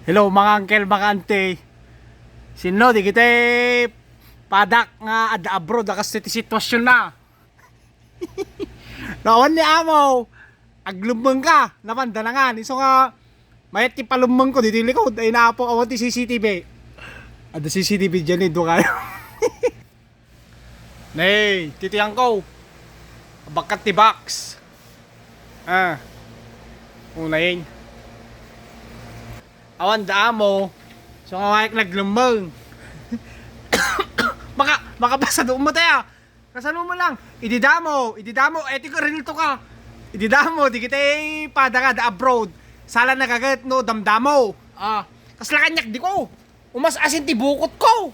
Hello mga uncle, mga ante. Sino di kita padak nga ad abroad akas ti sitwasyon na. Nawan ni amo. Aglumeng ka, naman danangan. Iso nga mayat ti palumeng ko dito likod ay naapo awan ti CCTV. Ada CCTV diyan do kayo. Nay, titiyang ko. Bakat ti box. Unayin. Awan da mo. So nga wayak naglumeng. Makapasa doon mo tayo. Kasano mo lang. Ididamo, eti ko rin ito ka. Ididamo, di kita pada ka da abroad. Sala nagagat no, damdamo. Kaslakanyak di ko. Umas asin ti bukot ko.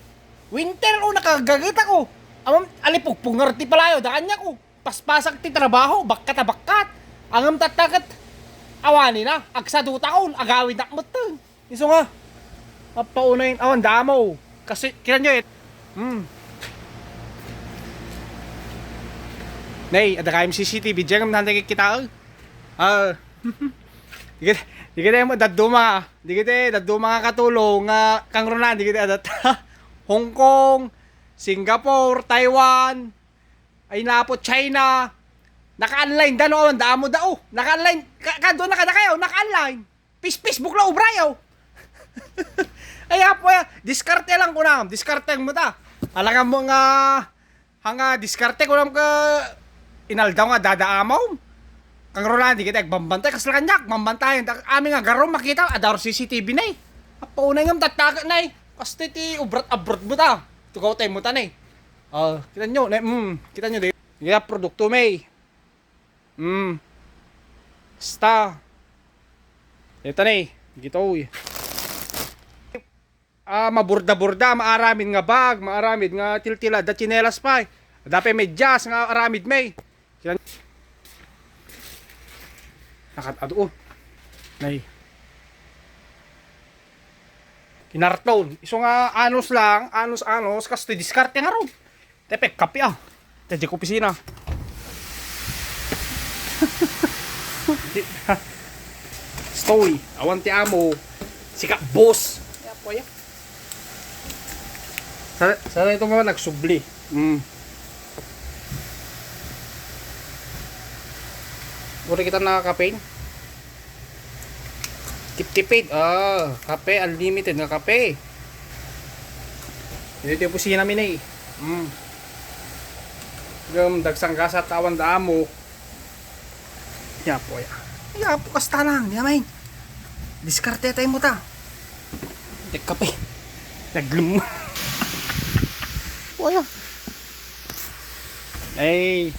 Winter o nakagagat ako. Amam alipugpungar ti palayo, da kanya ko. Paspasak ti trabaho, bakat. Angam tatakat. Awani na, agsaduta ko, agawin na matang. Iso nga. Mapaunayin, awan damo. Kasi, kira nyo Nay, ada kayong CCTV dyan, nanday kita. Di kita yung daduma. Di kita daduma nga katulong. Kang Ronan, di kita adat. Hong Kong, Singapore, Taiwan, ay na po China. Naka-online, dano, damo dao. Naka-online, doon na kayo, naka-online. Facebook lang, ubrayaw. Ay, po ya, diskarte lang ko na. Diskarte mo ta. Alangan mo nga, hanga diskarte ko lang ka, inaldaw nga, dadaamaw. Kang Rolandi, kita, bambantay, kasalakanyak, bambantayan. Aming nga, garong makita, adar CCTV na eh. Paunay nga, tatagat na eh. Kasi ti, abroad mo ta. Tugaw tayo mo ta na eh. Kita nyo, kita nyo, kaya produkto may. Basta. Ito na eh. Gito eh. Maburda-burda, maaramid nga bag, maaramid nga tiltila, da chinelas pa eh. Dapat may jazz nga aramid may. Nakatado. Nay. Kinarton. Iso nga anos lang, anos, kasi diskarte nga ron. Tepek, kapi Tedya ko pisina. Story, awan ti amo. Sika boss. Kaya po yan. Sana ito mga nagsubli. Mura kita nakaka-pain. Tip-tipid. Kape, unlimited na kape. Dito yung pusina namin eh. Dagsang gasa tawan da amo. Ya po ya. Ya po kasta lang, di naman. Diskarte tayo mo ta. Tek kape. Naglum. Wala. Ay.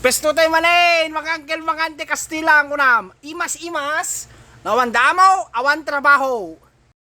Pesto tayo manin, makangkel makante Kastilang kunam. Imas. Nawan damo, awan trabaho.